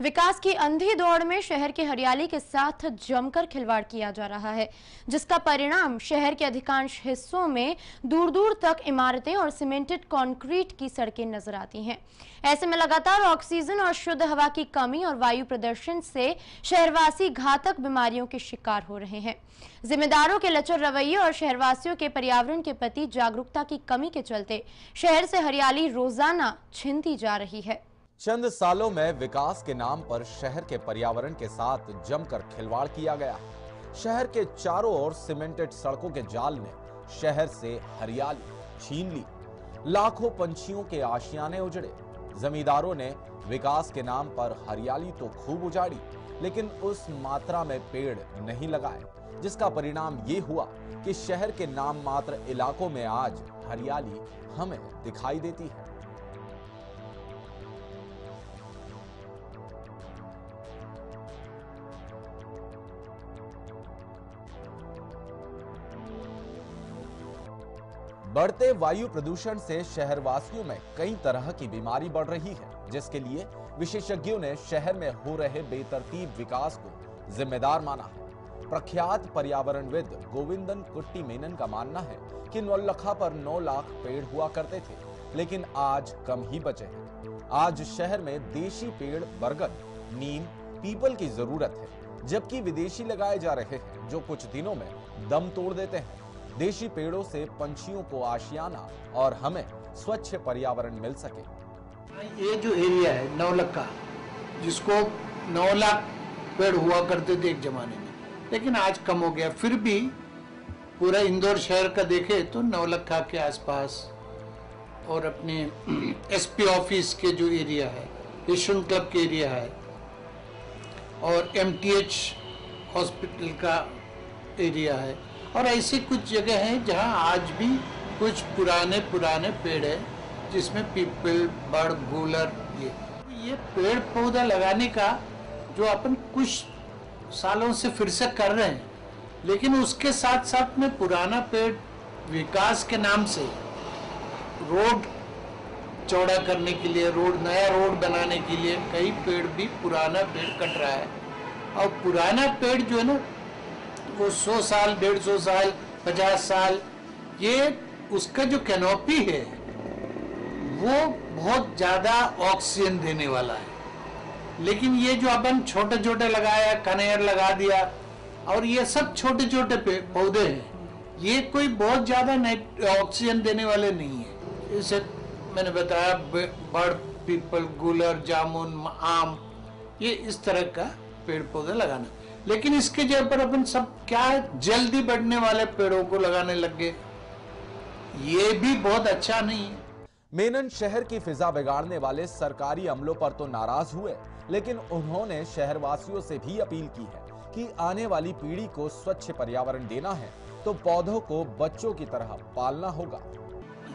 विकास की अंधी दौड़ में शहर की हरियाली के साथ जमकर खिलवाड़ किया जा रहा है, जिसका परिणाम शहर के अधिकांश हिस्सों में दूर दूर तक इमारतें और सीमेंटेड कंक्रीट की सड़कें नजर आती हैं। ऐसे में लगातार ऑक्सीजन और शुद्ध हवा की कमी और वायु प्रदूषण से शहरवासी घातक बीमारियों के शिकार हो रहे हैं। जिम्मेदारों के लचर रवैये और शहरवासियों के पर्यावरण के प्रति जागरूकता की कमी के चलते शहर से हरियाली रोजाना छिनती जा रही है। चंद सालों में विकास के नाम पर शहर के पर्यावरण के साथ जमकर खिलवाड़ किया गया। शहर के चारों ओर सीमेंटेड सड़कों के जाल ने शहर से हरियाली छीन ली। लाखों पंछियों के आशियाने उजड़े। जमींदारों ने विकास के नाम पर हरियाली तो खूब उजाड़ी, लेकिन उस मात्रा में पेड़ नहीं लगाए, जिसका परिणाम ये हुआ कि शहर के नाम मात्र इलाकों में आज हरियाली हमें दिखाई देती है। बढ़ते वायु प्रदूषण से शहरवासियों में कई तरह की बीमारी बढ़ रही है, जिसके लिए विशेषज्ञों ने शहर में हो रहे बेतरतीब विकास को जिम्मेदार माना है। प्रख्यात पर्यावरणविद गोविंदन कुट्टी मेनन का मानना है कि नौलखा पर 9 लाख पेड़ हुआ करते थे, लेकिन आज कम ही बचे हैं। आज शहर में देशी पेड़ बरगद, नीम, पीपल की जरूरत है, जबकि विदेशी लगाए जा रहे हैं जो कुछ दिनों में दम तोड़ देते हैं। देशी पेड़ों से पंछियों को आशियाना और हमें स्वच्छ पर्यावरण मिल सके। ये जो एरिया है नौलखा, जिसको 9 लाख पेड़ हुआ करते थे एक जमाने में, लेकिन आज कम हो गया। फिर भी पूरा इंदौर शहर का देखे तो नौलखा के आसपास और अपने एसपी ऑफिस के जो एरिया है, यशवंत क्लब के एरिया है और एमटीएच हॉस्पिटल का एरिया है, और ऐसी कुछ जगह हैं जहां आज भी कुछ पुराने पेड़ है, जिसमें पीपल, बड़, गूलर, ये पेड़ पौधा लगाने का जो अपन कुछ सालों से फिर से कर रहे हैं, लेकिन उसके साथ साथ में पुराना पेड़ विकास के नाम से रोड चौड़ा करने के लिए, नया रोड बनाने के लिए कई पेड़ भी पुराना पेड़ कट रहा है। और पुराना पेड़ जो है ना, वो 100 साल, 150 साल, 50 साल, ये उसका जो कैनोपी है वो बहुत ज्यादा ऑक्सीजन देने वाला है। लेकिन ये जो अपन छोटे छोटे लगाया, कनेर लगा दिया, और ये सब छोटे छोटे पौधे हैं, ये कोई बहुत ज्यादा ऑक्सीजन देने वाले नहीं है। इसे मैंने बताया, बड़, पीपल, गूलर, जामुन, आम, ये इस तरह का पेड़ पौधे लगाना। लेकिन इसके जगह पर अपन सब क्या है, जल्दी बढ़ने वाले पेड़ों को लगाने लग गए। ये भी बहुत अच्छा नहीं है। मेनन शहर की फिजा बिगाड़ने वाले सरकारी अमलों पर तो नाराज हुए, लेकिन उन्होंने शहरवासियों से भी अपील की है कि आने वाली पीढ़ी को स्वच्छ पर्यावरण देना है तो पौधों को बच्चों की तरह पालना होगा।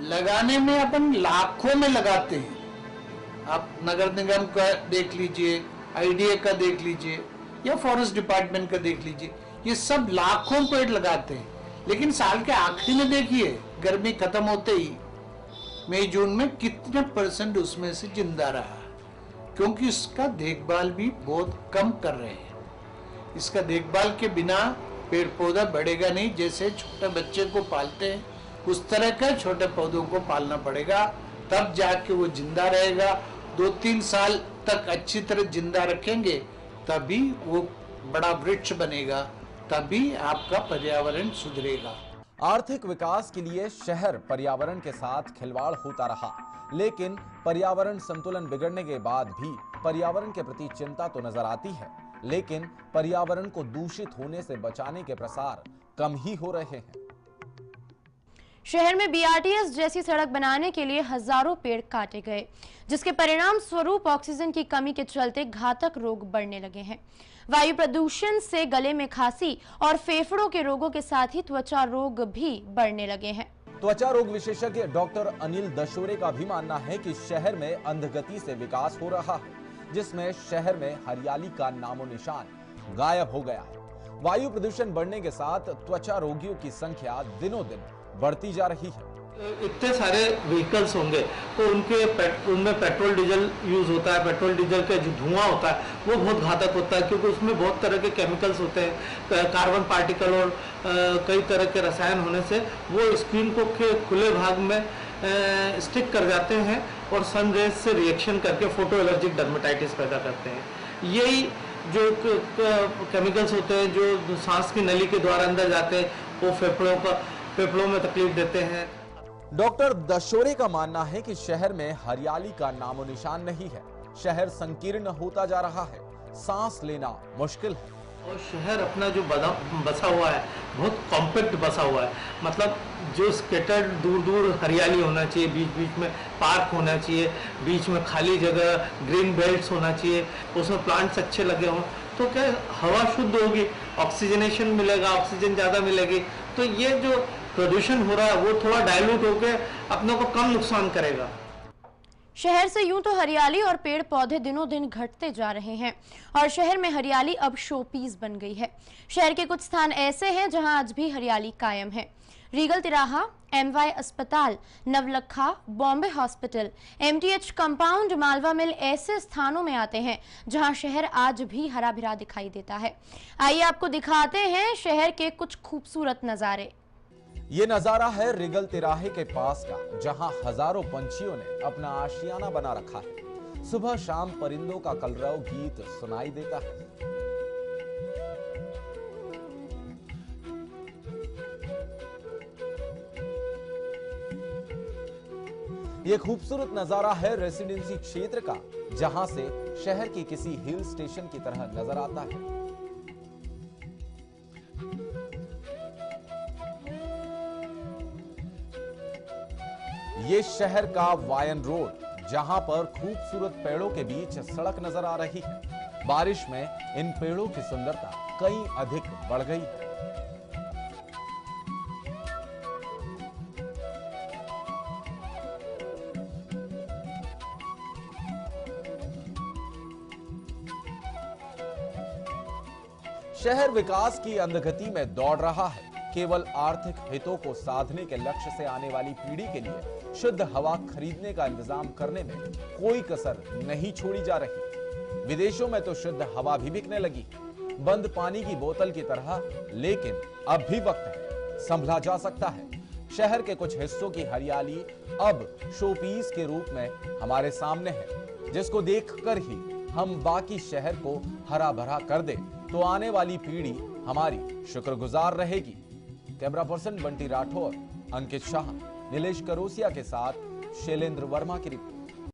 लगाने में अपन लाखों में लगाते हैं। आप नगर निगम का देख लीजिए, आईडीए का देख लीजिए, या फॉरेस्ट डिपार्टमेंट का देख लीजिए, ये सब लाखों पेड़ लगाते हैं, लेकिन साल के आखिरी में देखिए, गर्मी खत्म होते ही मई जून में कितने % उसमें से जिंदा रहा, क्योंकि इसका देखभाल भी बहुत कम कर रहे हैं। इसका देखभाल के बिना पेड़ पौधा बढ़ेगा नहीं। जैसे छोटे बच्चे को पालते हैं, उस तरह का छोटे पौधों को पालना पड़ेगा, तब जाके वो जिंदा रहेगा। 2-3 साल तक अच्छी तरह जिंदा रखेंगे, तभी वो बड़ा वृक्ष बनेगा, तभी आपका पर्यावरण सुधरेगा। आर्थिक विकास के लिए शहर पर्यावरण के साथ खिलवाड़ होता रहा, लेकिन पर्यावरण संतुलन बिगड़ने के बाद भी पर्यावरण के प्रति चिंता तो नजर आती है, लेकिन पर्यावरण को दूषित होने से बचाने के प्रसार कम ही हो रहे हैं। शहर में बीआरटीएस जैसी सड़क बनाने के लिए हजारों पेड़ काटे गए, जिसके परिणाम स्वरूप ऑक्सीजन की कमी के चलते घातक रोग बढ़ने लगे हैं। वायु प्रदूषण से गले में खांसी और फेफड़ों के रोगों के साथ ही त्वचा रोग भी बढ़ने लगे हैं। त्वचा रोग विशेषज्ञ डॉक्टर अनिल दशोरे का भी मानना है कि शहर में अंधगति से विकास हो रहा है, जिसमें शहर में हरियाली का नामो निशान गायब हो गया है। वायु प्रदूषण बढ़ने के साथ त्वचा रोगियों की संख्या दिनों दिन बढ़ती जा रही है। इतने सारे व्हीकल्स होंगे तो उनमें पेट्रोल डीजल यूज होता है। पेट्रोल डीजल का जो धुआं होता है वो बहुत घातक होता है, क्योंकि उसमें बहुत तरह के केमिकल्स होते हैं, कार्बन पार्टिकल और कई तरह के रसायन होने से वो स्किन को के खुले भाग में स्टिक कर जाते हैं और सन रेज से रिएक्शन करके फोटो एलर्जिक डर्मेटाइटिस पैदा करते हैं। यही जो केमिकल्स होते हैं जो सांस की नली के द्वारा अंदर जाते हैं वो फेफड़ों में तकलीफ देते हैं। डॉक्टर दशोरे का मानना है कि शहर में हरियाली का नामो निशान नहीं है। शहर संकीर्ण होता जा रहा है, सांस लेना मुश्किल है। और शहर अपना जो बसा हुआ है बहुत कॉम्पैक्ट बसा हुआ है, मतलब जो स्केटर्ड दूर दूर हरियाली होना चाहिए, बीच बीच में पार्क होना चाहिए, बीच में खाली जगह ग्रीन बेल्ट्स होना चाहिए, उसमें प्लांट्स अच्छे लगे हों तो क्या हवा शुद्ध होगी, ऑक्सीजनेशन मिलेगा, ऑक्सीजन ज़्यादा मिलेगी, तो ये जो प्रदूषण हो रहा है वो थोड़ा डाइल्यूट होकर अपने को कम नुकसान करेगा। शहर से यूं तो हरियाली और पेड़ पौधे दिनों दिन घटते जा रहे हैं और शहर में हरियाली अब शोपीस बन गई है। शहर के कुछ स्थान ऐसे हैं जहां आज भी हरियाली कायम है। रीगल तिराहा, MY अस्पताल, Navlakha, Bombay hospital, MTH compound, Malwa mill ऐसे स्थानों में आते हैं जहां शहर आज भी हरा भरा दिखाई देता है। आइए आपको दिखाते हैं शहर के कुछ खूबसूरत नजारे। ये नजारा है रिगल तिराहे के पास का, जहां हजारों पंछियों ने अपना आशियाना बना रखा है। सुबह शाम परिंदों का कलरव गीत सुनाई देता है। ये खूबसूरत नजारा है रेसिडेंसी क्षेत्र का, जहां से शहर के किसी हिल स्टेशन की तरह नजर आता है। ये शहर का वायन रोड, जहां पर खूबसूरत पेड़ों के बीच सड़क नजर आ रही है। बारिश में इन पेड़ों की सुंदरता कई अधिक बढ़ गई है। शहर विकास की अंधगति में दौड़ रहा है। केवल आर्थिक हितों को साधने के लक्ष्य से आने वाली पीढ़ी के लिए शुद्ध हवा खरीदने का इंतजाम करने में कोई कसर नहीं छोड़ी जा रही। विदेशों में तो शुद्ध हवा भी बिकने लगी, बंद पानी की बोतल की तरह। लेकिन अब भी वक्त है, संभला जा सकता है। शहर के कुछ हिस्सों की हरियाली अब शोपीस के रूप में हमारे सामने है, जिसको देखकर ही हम बाकी शहर को हरा भरा कर दें तो आने वाली पीढ़ी हमारी शुक्रगुजार रहेगी। कैमरा पर्सन बंटी राठौर, अंकित शाह, नीलेश करोसिया के साथ शैलेंद्र वर्मा की रिपोर्ट।